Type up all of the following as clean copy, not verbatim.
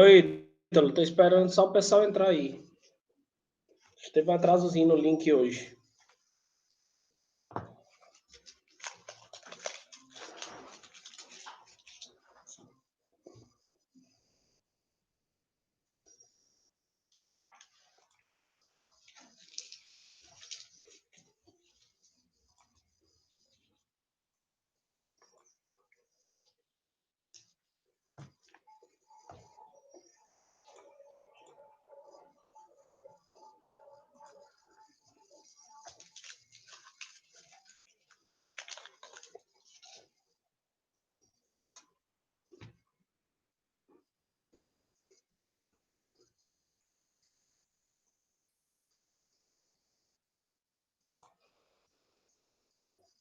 Oi, Ítalo, tô esperando só o pessoal entrar aí. Teve um atrasozinho no link hoje.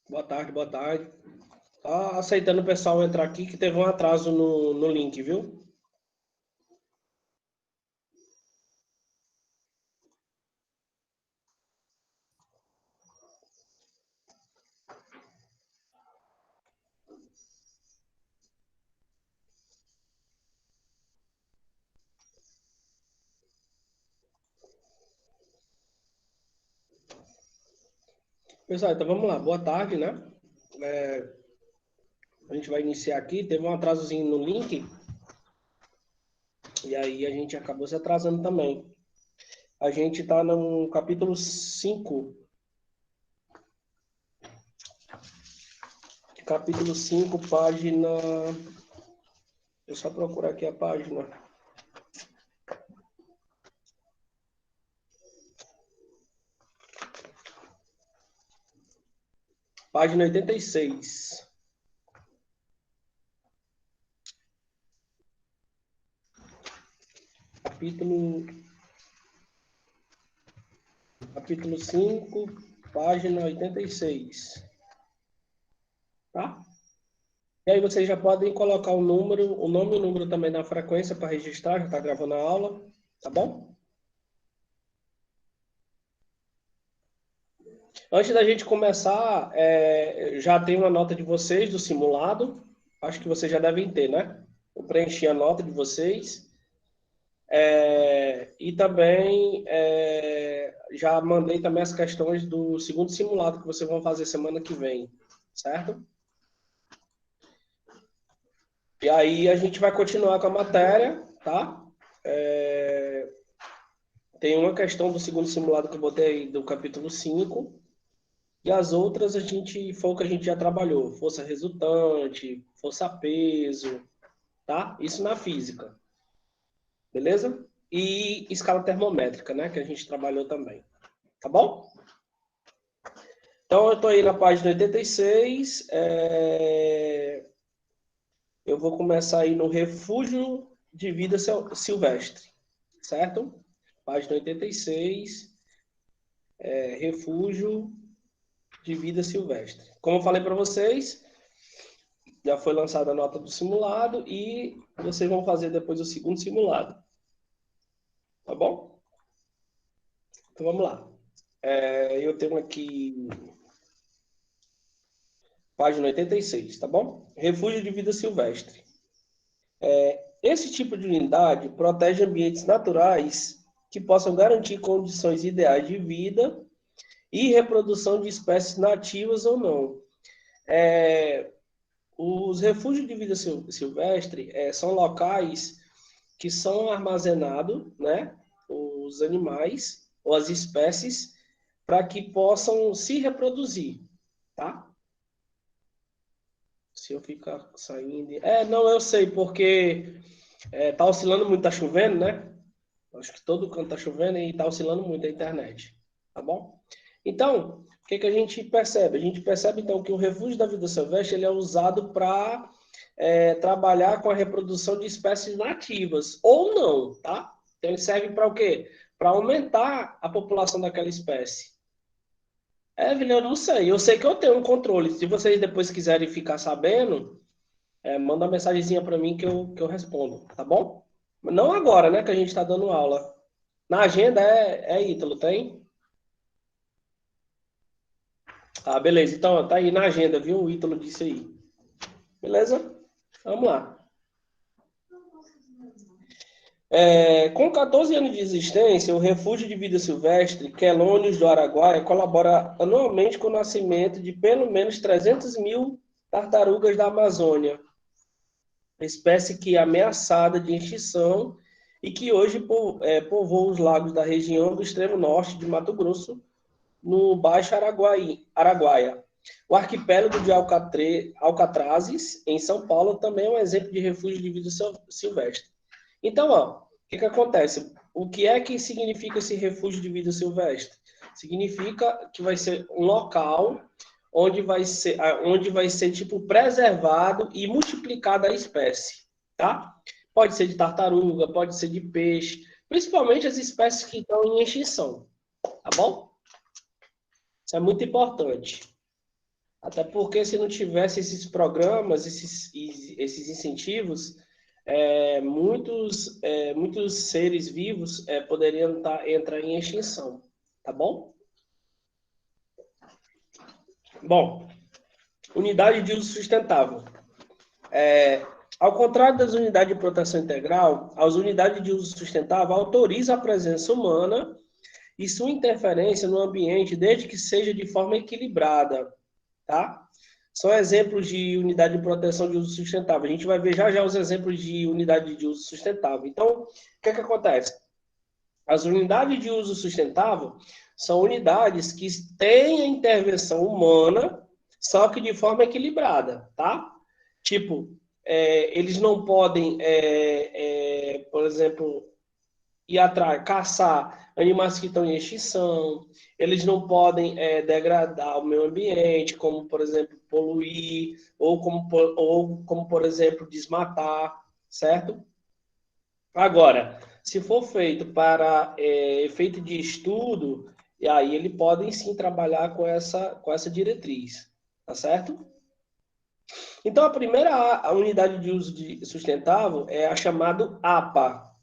Boa tarde, boa tarde. Tá aceitando o pessoal entrar aqui que teve um atraso no link, viu? Pessoal, então vamos lá. Boa tarde, né? A gente vai iniciar aqui. Teve um atrasozinho no link e aí a gente acabou se atrasando também. A gente tá no capítulo 5. Capítulo 5, página... Deixa eu só procurar aqui a página. Página 86. Capítulo 5, página 86. Tá? E aí vocês já podem colocar o número, o nome e o número também na frequência para registrar, já está gravando a aula, tá bom? Antes da gente começar, já tem uma nota de vocês do simulado, acho que vocês já devem ter, né? Eu preenchi a nota de vocês. E também já mandei também as questões do segundo simulado que vocês vão fazer semana que vem, certo? E aí a gente vai continuar com a matéria, tá? Tem uma questão do segundo simulado que eu botei aí do capítulo 5, e as outras a gente foi o que a gente já trabalhou, força resultante, força peso, tá? Isso na física, beleza? E escala termométrica, né, que a gente trabalhou também. Tá bom? Então eu tô aí na página 86, eu vou começar aí no refúgio de vida silvestre, certo? Página 86, refúgio de vida silvestre. Como eu falei para vocês, já foi lançada a nota do simulado e vocês vão fazer depois o segundo simulado. Tá bom? Então vamos lá. Eu tenho aqui página 86, tá bom? Refúgio de vida silvestre. Esse tipo de unidade protege ambientes naturais que possam garantir condições ideais de vida e reprodução de espécies nativas ou não. Os refúgios de vida silvestre são locais que são armazenados, né, os animais ou as espécies para que possam se reproduzir, tá? Se eu ficar saindo... não, eu sei, porque tá oscilando muito, tá chovendo, né? Acho que todo canto tá chovendo e tá oscilando muito a internet, tá bom? Então, o que que a gente percebe? A gente percebe, então, que o refúgio da vida silvestre ele é usado para trabalhar com a reprodução de espécies nativas, ou não, tá? Então, ele serve para o quê? Para aumentar a população daquela espécie. Vila, eu não sei. Eu sei que eu tenho um controle. Se vocês depois quiserem ficar sabendo, manda uma mensagenzinha para mim que eu respondo, tá bom? Não agora, né, que a gente está dando aula. Na agenda Ítalo, tem? Ah, beleza. Então, tá aí na agenda, viu? O Ítalo disse aí. Beleza? Vamos lá. Com 14 anos de existência, o Refúgio de Vida Silvestre Quelônios do Araguaia colabora anualmente com o nascimento de pelo menos 300 mil tartarugas da Amazônia, espécie que é ameaçada de extinção e que hoje povoa os lagos da região do extremo norte de Mato Grosso, no Baixo Araguaia. O arquipélago de Alcatrazes, em São Paulo, também é um exemplo de refúgio de vida silvestre. Então, ó, o que acontece? O que é que significa esse refúgio de vida silvestre? Significa que vai ser um local onde vai ser tipo preservado e multiplicada a espécie, tá? Pode ser de tartaruga, pode ser de peixe, principalmente as espécies que estão em extinção, tá bom? Isso é muito importante. Até porque se não tivesse esses programas, esses incentivos, muitos seres vivos poderiam entrar em extinção, tá bom? Bom, unidade de uso sustentável. Ao contrário das unidades de proteção integral, as unidades de uso sustentável autorizam a presença humana e sua interferência no ambiente, desde que seja de forma equilibrada, tá? São exemplos de unidade de proteção de uso sustentável. A gente vai ver já os exemplos de unidade de uso sustentável. Então, o que acontece? As unidades de uso sustentável são unidades que têm a intervenção humana, só que de forma equilibrada, tá? Tipo, eles não podem, por exemplo, ir atrás, caçar animais que estão em extinção, eles não podem degradar o meio ambiente, como, por exemplo, poluir, ou como, por exemplo, desmatar, certo? Agora, se for feito para efeito de estudo, e aí eles podem sim trabalhar com essa diretriz, tá certo? Então, a primeira unidade de uso sustentável é a chamada APA.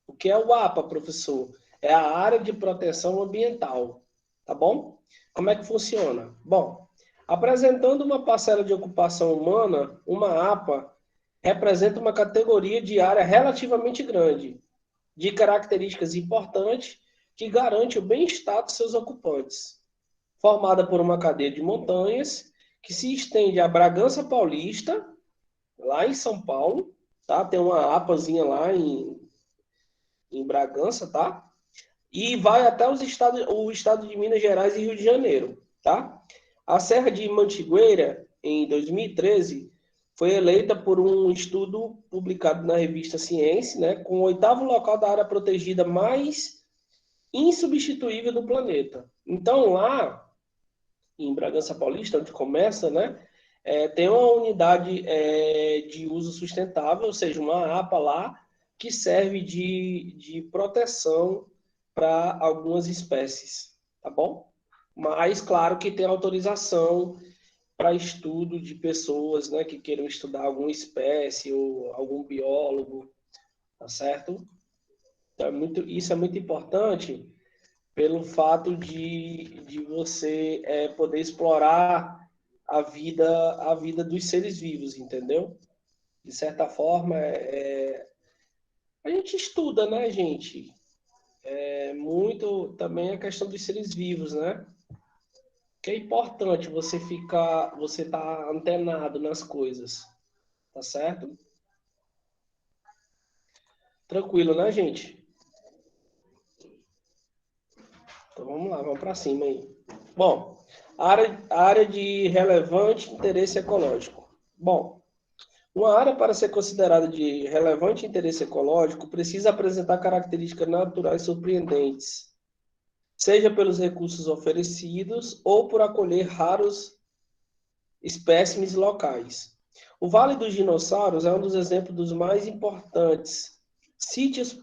O que é o APA, professor? É a área de proteção ambiental, tá bom? Como é que funciona? Bom, apresentando uma parcela de ocupação humana, uma APA representa uma categoria de área relativamente grande, de características importantes que garante o bem-estar dos seus ocupantes. Formada por uma cadeia de montanhas que se estende a Bragança Paulista, lá em São Paulo, tá? Tem uma APAzinha lá em Bragança, tá? E vai até o estado de Minas Gerais e Rio de Janeiro, tá? A Serra de Mantigueira, em 2013, foi eleita por um estudo publicado na revista Science, né, com o 8º local da área protegida mais insubstituível do planeta. Então, lá em Bragança Paulista, onde começa, né, tem uma unidade de uso sustentável, ou seja, uma APA lá, que serve de proteção para algumas espécies, tá bom? Mas, claro que tem autorização para estudo de pessoas, né, que queiram estudar alguma espécie ou algum biólogo, tá certo? Então, isso é muito importante pelo fato de você poder explorar a vida dos seres vivos, entendeu? De certa forma, a gente estuda, né, gente? Muito também a questão dos seres vivos, né? Que é importante você tá antenado nas coisas, tá certo? Tranquilo, né, gente? Então vamos lá, vamos para cima aí. Bom, a área de relevante interesse ecológico. Bom, uma área para ser considerada de relevante interesse ecológico precisa apresentar características naturais surpreendentes, seja pelos recursos oferecidos ou por acolher raros espécimes locais. O Vale dos Dinossauros é um dos exemplos dos mais importantes sítios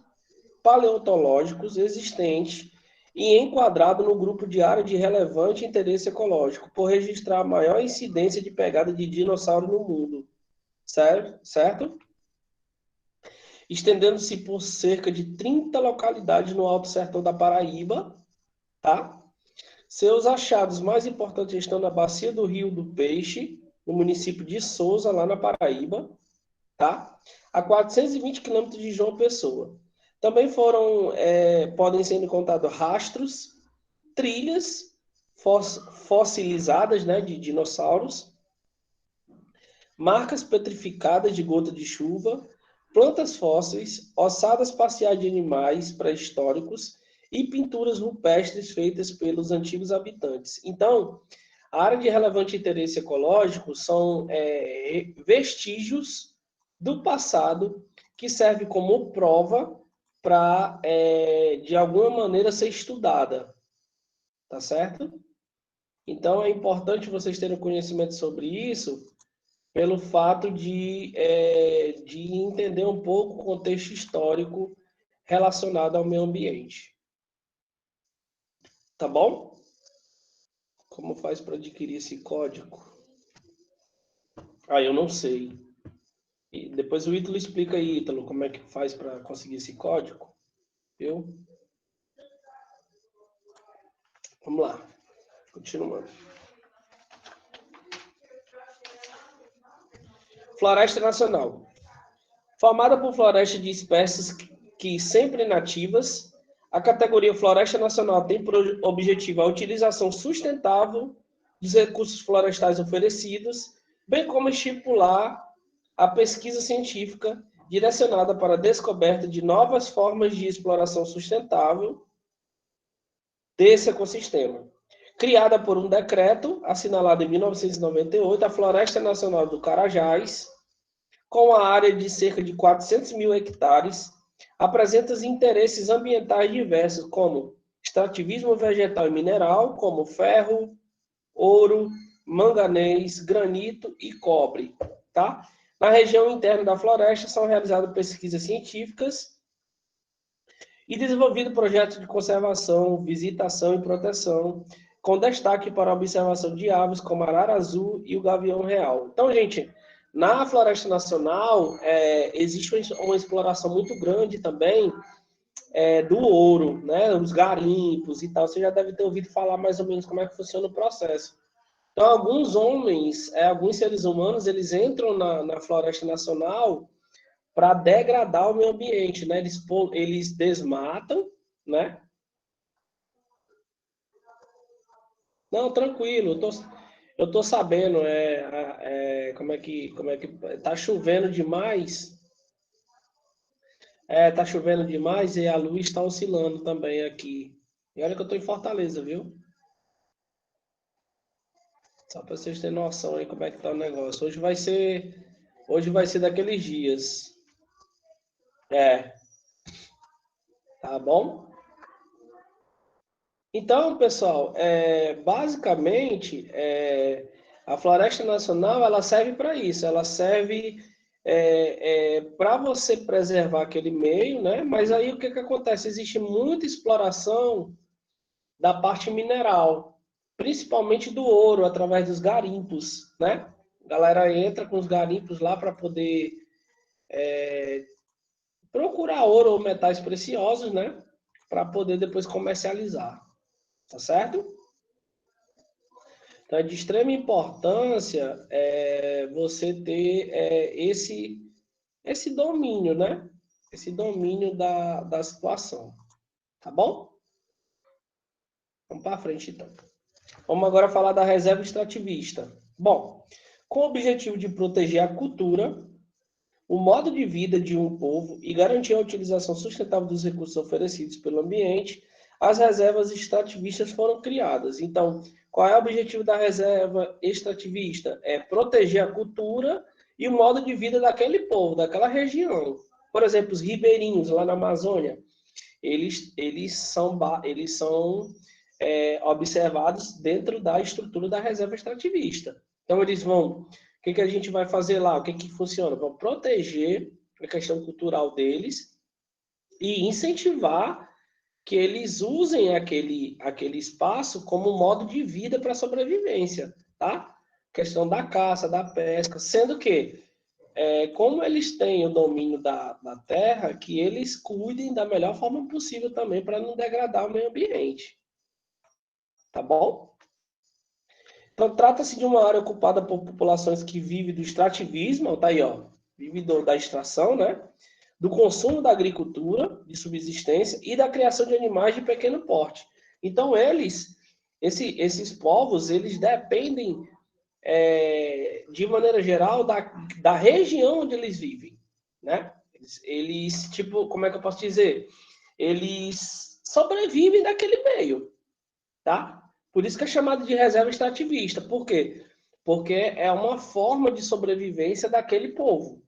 paleontológicos existentes e enquadrado no grupo de área de relevante interesse ecológico, por registrar a maior incidência de pegada de dinossauro no mundo. Certo? Estendendo-se por cerca de 30 localidades no Alto Sertão da Paraíba, tá? Seus achados mais importantes estão na Bacia do Rio do Peixe, no município de Souza, lá na Paraíba, tá? A 420 quilômetros de João Pessoa. Também podem ser encontrados rastros, trilhas fossilizadas, né, de dinossauros, marcas petrificadas de gota de chuva, plantas fósseis, ossadas parciais de animais pré-históricos e pinturas rupestres feitas pelos antigos habitantes. Então, a área de relevante interesse ecológico são vestígios do passado que serve como prova para, de alguma maneira, ser estudada. Tá certo? Então, é importante vocês terem conhecimento sobre isso, pelo fato de entender um pouco o contexto histórico relacionado ao meio ambiente. Tá bom? Como faz para adquirir esse código? Eu não sei. E depois o Ítalo explica aí, Ítalo, como é que faz para conseguir esse código. Viu? Vamos lá. Continuando. Floresta Nacional. Formada por florestas de espécies que sempre nativas, a categoria Floresta Nacional tem por objetivo a utilização sustentável dos recursos florestais oferecidos, bem como estipular a pesquisa científica direcionada para a descoberta de novas formas de exploração sustentável desse ecossistema. Criada por um decreto assinalado em 1998, a Floresta Nacional do Carajás, com a área de cerca de 400 mil hectares, apresenta interesses ambientais diversos, como extrativismo vegetal e mineral, como ferro, ouro, manganês, granito e cobre. Tá? Na região interna da floresta são realizadas pesquisas científicas e desenvolvido projetos de conservação, visitação e proteção, com destaque para a observação de aves como a arara azul e o gavião real. Então, gente, na Floresta Nacional existe uma exploração muito grande também do ouro, né? Os garimpos e tal. Você já deve ter ouvido falar mais ou menos como é que funciona o processo. Então, alguns homens, alguns seres humanos, eles entram na Floresta Nacional para degradar o meio ambiente, né? Eles desmatam, né? Não, tranquilo, eu tô sabendo, como é que tá chovendo demais, tá chovendo demais e a luz está oscilando também aqui. E olha que eu tô em Fortaleza, viu? Só para vocês terem noção aí como é que tá o negócio. Hoje vai ser daqueles dias. Tá bom? Então, pessoal, basicamente, a Floresta Nacional ela serve para isso, ela serve para você preservar aquele meio, né? Mas aí o que acontece? Existe muita exploração da parte mineral, principalmente do ouro, através dos garimpos, né? A galera entra com os garimpos lá para poder procurar ouro ou metais preciosos, né? Para poder depois comercializar, tá certo? Então, é de extrema importância você ter esse domínio, né? Esse domínio da situação. Tá bom? Vamos para frente, então. Vamos agora falar da reserva extrativista. Bom, com o objetivo de proteger a cultura, o modo de vida de um povo e garantir a utilização sustentável dos recursos oferecidos pelo ambiente, as reservas extrativistas foram criadas. Então, qual é o objetivo da reserva extrativista? É proteger a cultura e o modo de vida daquele povo, daquela região. Por exemplo, os ribeirinhos lá na Amazônia, eles são observados dentro da estrutura da reserva extrativista. Então, eles vão... O que a gente vai fazer lá? O que funciona? Vão proteger a questão cultural deles e incentivar que eles usem aquele espaço como modo de vida para sobrevivência, tá? Questão da caça, da pesca, sendo que, como eles têm o domínio da terra, que eles cuidem da melhor forma possível também para não degradar o meio ambiente. Tá bom? Então, trata-se de uma área ocupada por populações que vivem do extrativismo, tá aí, ó, vive da extração, né? do consumo da agricultura de subsistência e da criação de animais de pequeno porte. Então, esses povos, eles dependem, de maneira geral, da região onde eles vivem, né? Eles, tipo, como é que eu posso dizer? Eles sobrevivem daquele meio, tá? Por isso que é chamado de reserva extrativista. Por quê? Porque é uma forma de sobrevivência daquele povo,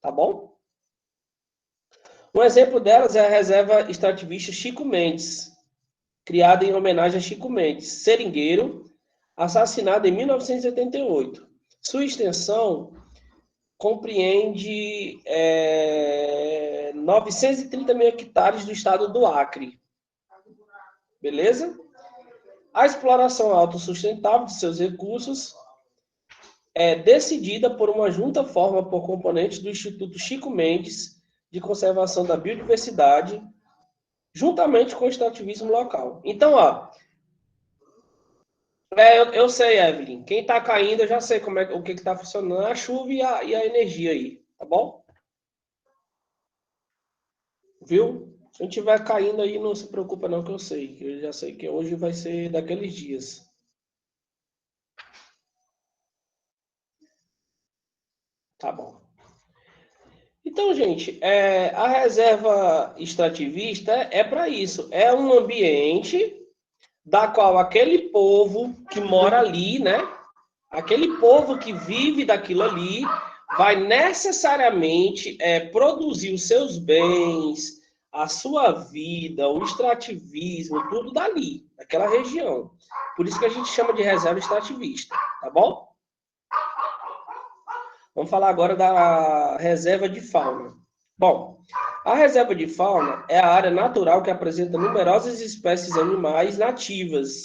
tá bom? Um exemplo delas é a reserva extrativista Chico Mendes, criada em homenagem a Chico Mendes, seringueiro, assassinado em 1988. Sua extensão compreende 930 mil hectares do estado do Acre. Beleza? A exploração autossustentável de seus recursos é decidida por uma junta forma por componentes do Instituto Chico Mendes de Conservação da Biodiversidade, juntamente com o extrativismo local. Então, ó, eu sei, Evelyn, quem está caindo, eu já sei o que está funcionando, a chuva e a energia aí, tá bom? Viu? Se não estiver caindo aí, não se preocupa não, que eu sei. Eu já sei que hoje vai ser daqueles dias. Tá bom. Então, gente, a reserva extrativista é para isso. É um ambiente da qual aquele povo que mora ali, né? Aquele povo que vive daquilo ali vai necessariamente produzir os seus bens, a sua vida, o extrativismo, tudo dali, daquela região. Por isso que a gente chama de reserva extrativista, tá bom? Vamos falar agora da reserva de fauna. Bom, a reserva de fauna é a área natural que apresenta numerosas espécies animais nativas,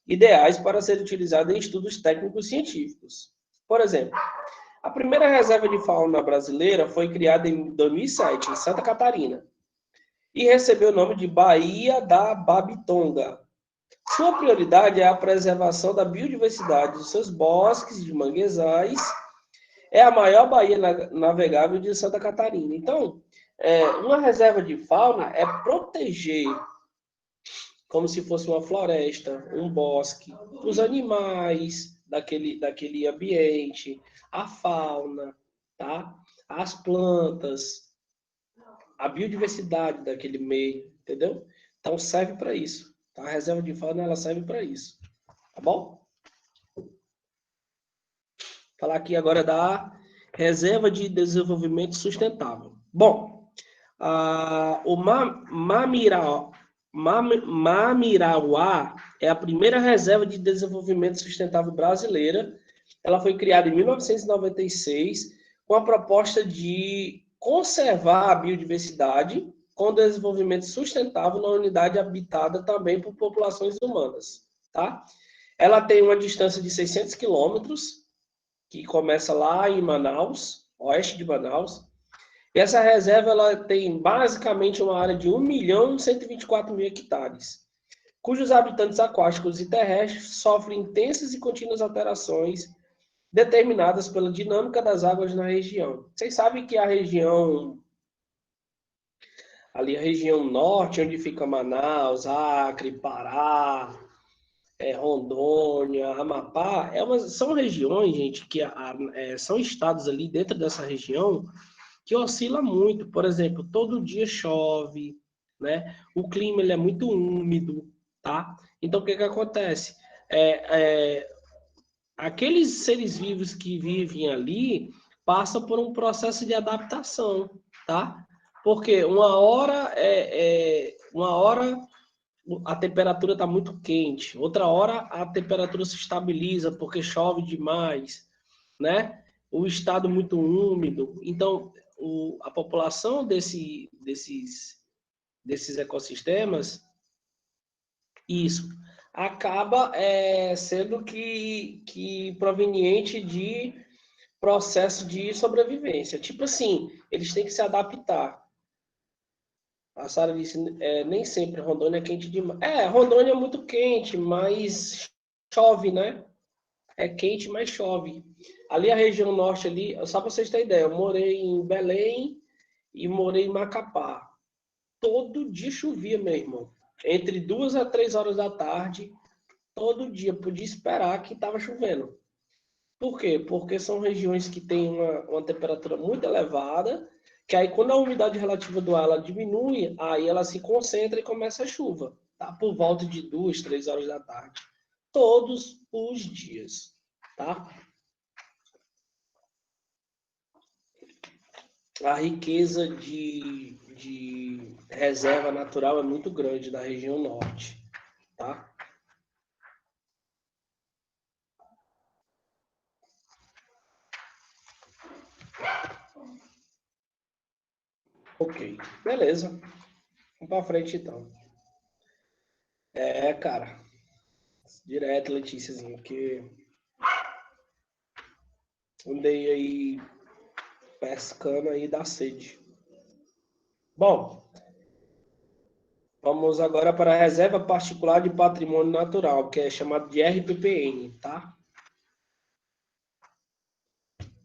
ideais para ser utilizada em estudos técnicos científicos. Por exemplo, a primeira reserva de fauna brasileira foi criada em 2007, em Santa Catarina, e recebeu o nome de Baía da Babitonga. Sua prioridade é a preservação da biodiversidade dos seus bosques de manguezais. É a maior baía navegável de Santa Catarina. Então, uma reserva de fauna é proteger, como se fosse uma floresta, um bosque, os animais daquele ambiente, a fauna, tá? As plantas, a biodiversidade daquele meio, entendeu? Então serve para isso. Tá? A reserva de fauna ela serve para isso, tá bom? Falar aqui agora da reserva de desenvolvimento sustentável. Bom, o Mamirauá é a primeira reserva de desenvolvimento sustentável brasileira. Ela foi criada em 1996 com a proposta de conservar a biodiversidade com desenvolvimento sustentável na unidade habitada também por populações humanas, tá? Ela tem uma distância de 600 quilômetros, que começa lá em Manaus, oeste de Manaus. E essa reserva ela tem basicamente uma área de 1.124.000 hectares, cujos habitantes aquáticos e terrestres sofrem intensas e contínuas alterações determinadas pela dinâmica das águas na região. Vocês sabem que a região norte, onde fica Manaus, Acre, Pará, Rondônia, Amapá, são regiões, gente, que são estados ali dentro dessa região que oscila muito. Por exemplo, todo dia chove, né? O clima ele é muito úmido, tá? Então, o que acontece? Aqueles seres vivos que vivem ali passam por um processo de adaptação, tá? Porque uma hora a temperatura está muito quente, outra hora a temperatura se estabiliza porque chove demais, né? O estado muito úmido. Então, a população desses ecossistemas, isso, acaba sendo que proveniente de processo de sobrevivência. Tipo assim, eles têm que se adaptar. A Sara disse, nem sempre Rondônia é quente demais. Rondônia é muito quente, mas chove, né? É quente, mas chove. Ali a região norte ali, só para vocês terem ideia, eu morei em Belém e morei em Macapá. Todo dia chovia, meu irmão. Entre 2 a 3 horas da tarde, todo dia podia esperar que estava chovendo. Por quê? Porque são regiões que têm uma temperatura muito elevada, que aí quando a umidade relativa do ar ela diminui, aí ela se concentra e começa a chuva, tá? Por volta de 2, 3 horas da tarde. Todos os dias, tá? A riqueza de reserva natural é muito grande na região norte, tá? Ok, beleza. Vamos para frente então. Cara, direto, Letíciazinha, que andei aí pescando aí da sede. Bom, vamos agora para a Reserva Particular de Patrimônio Natural, que é chamado de RPPN, tá?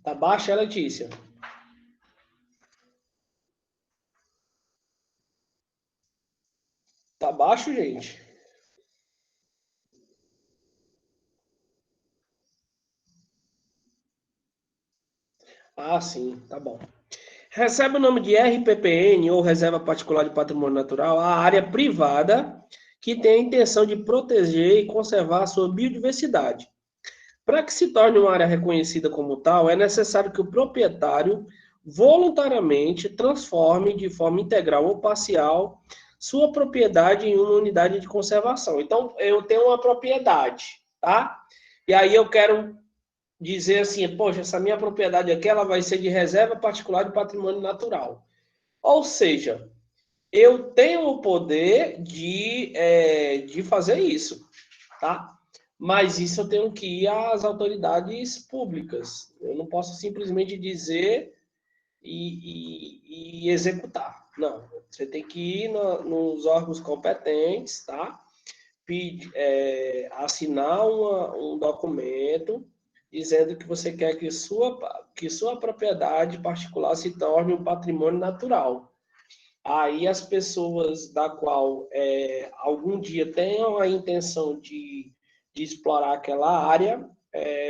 Tá baixa, Letícia? Tá baixo, gente? Ah, sim, tá bom. Recebe o nome de RPPN, ou Reserva Particular de Patrimônio Natural, a área privada que tem a intenção de proteger e conservar a sua biodiversidade. Para que se torne uma área reconhecida como tal, é necessário que o proprietário voluntariamente transforme de forma integral ou parcial sua propriedade em uma unidade de conservação. Então, eu tenho uma propriedade, tá? E aí eu quero dizer assim, poxa, essa minha propriedade aqui ela vai ser de reserva particular de patrimônio natural. Ou seja, eu tenho o poder de fazer isso, tá? Mas isso eu tenho que ir às autoridades públicas. Eu não posso simplesmente dizer e executar. Não, você tem que ir nos órgãos competentes, tá? Assinar um documento dizendo que você quer que sua propriedade particular se torne um patrimônio natural. Aí as pessoas da qual algum dia tenham a intenção de explorar aquela área,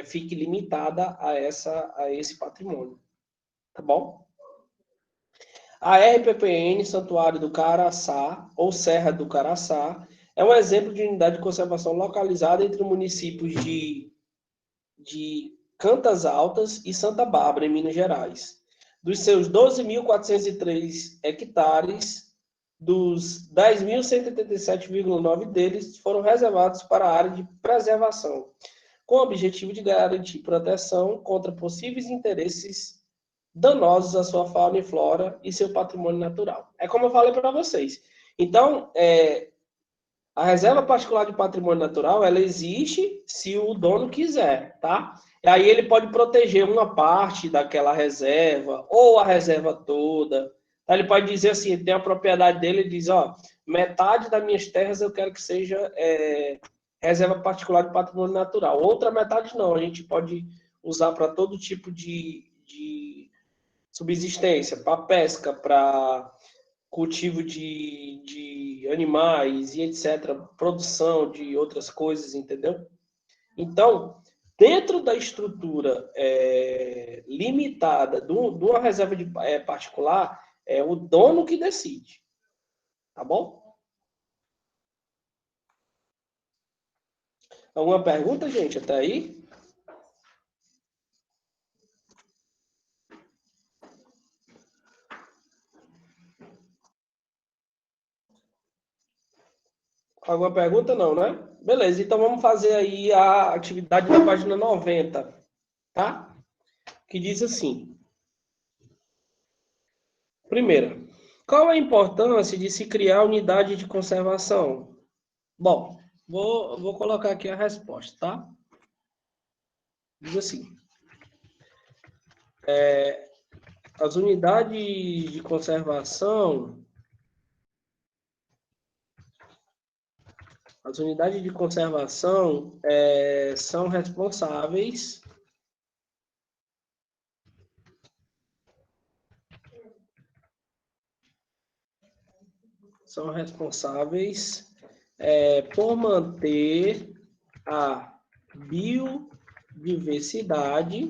fique limitada a esse patrimônio. Tá bom? A RPPN, Santuário do Caraçá, ou Serra do Caraçá, é um exemplo de unidade de conservação localizada entre os municípios de Cantas Altas e Santa Bárbara, em Minas Gerais. Dos seus 12.403 hectares, dos 10.187,9 deles foram reservados para a área de preservação, com o objetivo de garantir proteção contra possíveis interesses danosos à sua fauna e flora e seu patrimônio natural. É como eu falei para vocês. Então, a reserva particular de patrimônio natural, ela existe se o dono quiser, tá? E aí ele pode proteger uma parte daquela reserva, ou a reserva toda. Tá? Ele pode dizer assim, tem a propriedade dele, ele diz, ó, metade das minhas terras eu quero que seja reserva particular de patrimônio natural. Outra metade não, a gente pode usar para todo tipo de subsistência, para pesca, para cultivo de animais e etc., produção de outras coisas, entendeu? Então, dentro da estrutura limitada de uma reserva particular, é o dono que decide, tá bom? Alguma pergunta, gente, até aí? Alguma pergunta não, né? Beleza, então vamos fazer aí a atividade da página 90, tá? Que diz assim: primeira, qual a importância de se criar unidade de conservação? Bom, vou colocar aqui a resposta, tá? Diz assim: as unidades de conservação, são responsáveis são responsáveis por manter a biodiversidade.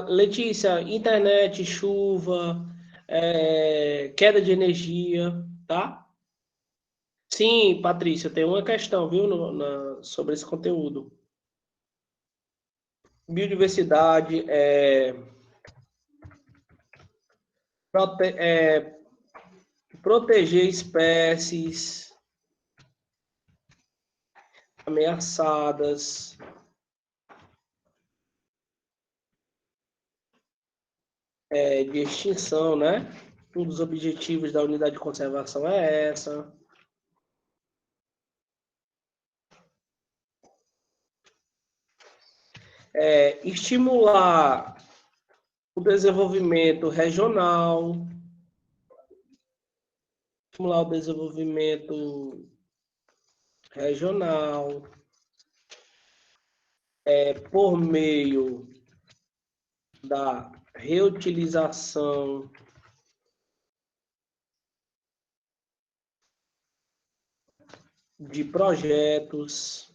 Letícia, internet, chuva, queda de energia, tá? Sim, Patrícia, tem uma questão, viu, sobre esse conteúdo. Biodiversidade, proteger espécies ameaçadas, de extinção, né? Um dos objetivos da unidade de conservação é essa. Estimular o desenvolvimento regional, estimular o desenvolvimento regional, por meio da reutilização de projetos.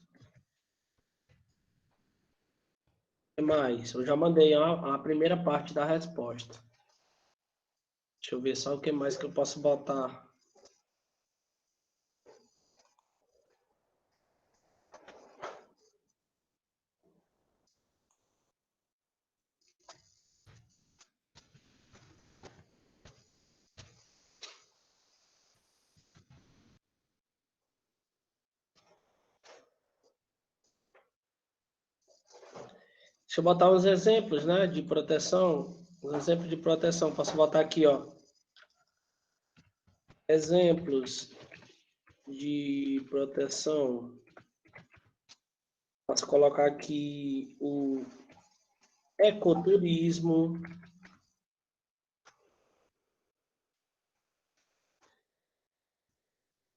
O que mais? Eu já mandei a primeira parte da resposta. Deixa eu ver só o que mais que eu posso botar. Deixa eu botar uns exemplos, né, de proteção. Uns exemplos de proteção. Posso botar aqui, ó. Exemplos de proteção. Posso colocar aqui o ecoturismo.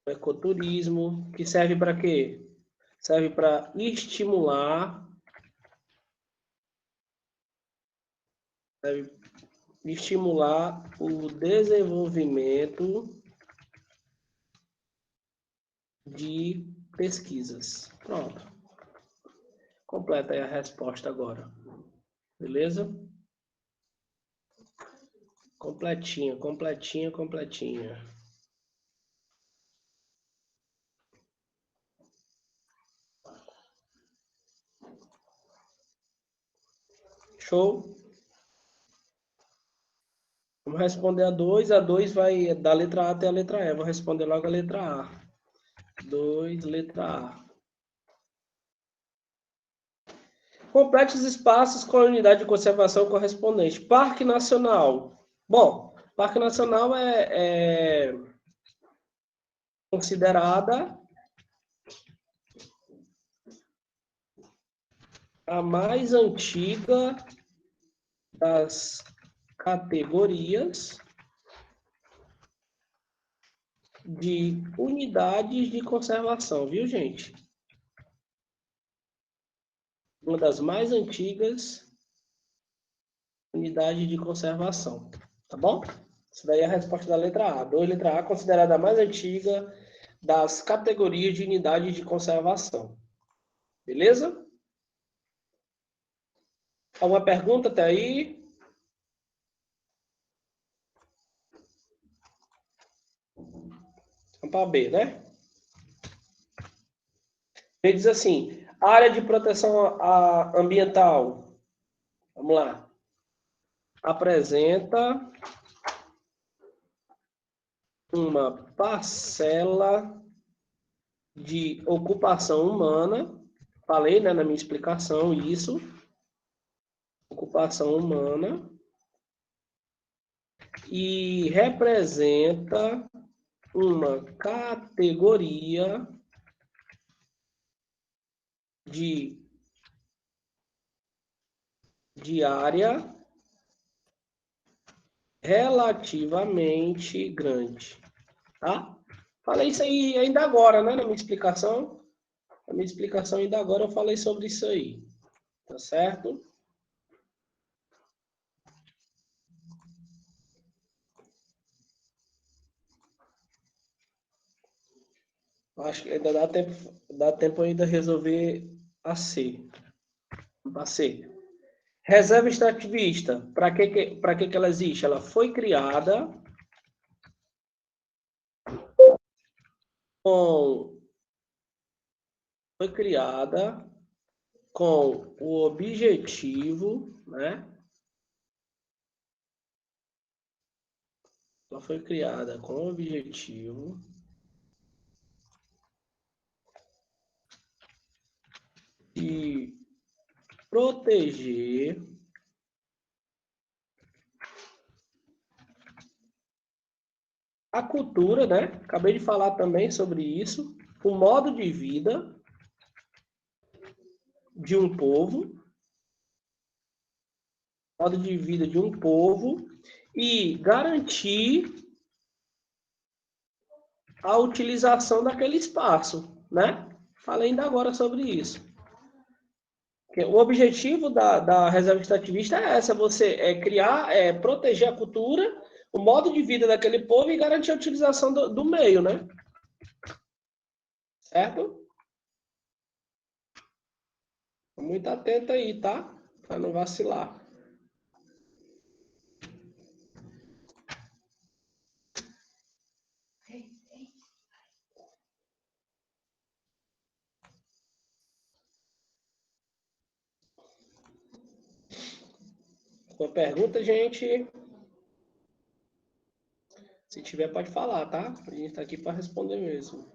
O ecoturismo, que serve para quê? Serve para estimular o desenvolvimento de pesquisas. Pronto. Completa aí a resposta agora. Beleza? Completinha, completinha, completinha. Show? Vamos responder a 2. A 2 vai da letra A até a letra E. Vou responder logo a letra A. 2, letra A. Complete os espaços com a unidade de conservação correspondente. Parque Nacional. Bom, Parque Nacional é considerada a mais antiga das categorias de unidades de conservação, viu, gente? Uma das mais antigas unidades de conservação, tá bom? Isso daí é a resposta da letra A. 2, letra A, considerada a mais antiga das categorias de unidades de conservação. Beleza? Alguma pergunta até aí? Vamos para B, né? Ele diz assim, área de proteção ambiental. Vamos lá. Apresenta uma parcela de ocupação humana. Falei, né, na minha explicação isso. Ocupação humana. E representa uma categoria de área relativamente grande, tá? Falei isso aí ainda agora, né, na minha explicação. Na minha explicação ainda agora eu falei sobre isso aí, tá certo? Acho que ainda dá tempo ainda resolver a C. A C. Reserva extrativista, para que ela existe? Ela foi criada com o objetivo, né? Ela foi criada com o objetivo de proteger a cultura, né? Acabei de falar também sobre isso, o modo de vida de um povo, e garantir a utilização daquele espaço, né? Falei ainda agora sobre isso. O objetivo da reserva extrativista é essa, criar, proteger a cultura, o modo de vida daquele povo e garantir a utilização do meio, né? Certo? Muito atento aí, tá? Para não vacilar. Uma pergunta, gente? Se tiver, pode falar, tá? A gente tá aqui para responder mesmo.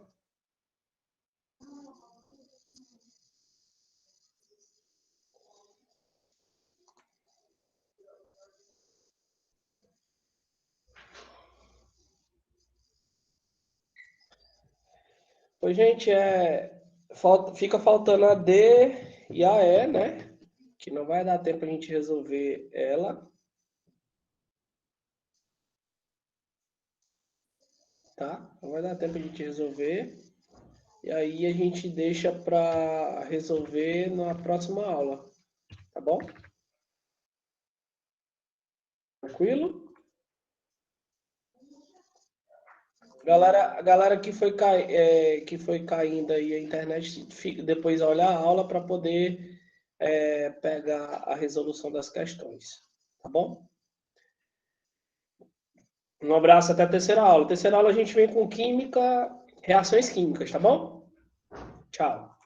Pois, gente, fica faltando a D e a E, né? Que não vai dar tempo a gente resolver ela. Tá? Não vai dar tempo a gente resolver. E aí a gente deixa para resolver na próxima aula. Tá bom? Tranquilo? A galera que foi caindo aí a internet, depois olha a aula para poder pegar a resolução das questões. Tá bom? Um abraço até a terceira aula. Terceira aula a gente vem com química, reações químicas, tá bom? Tchau.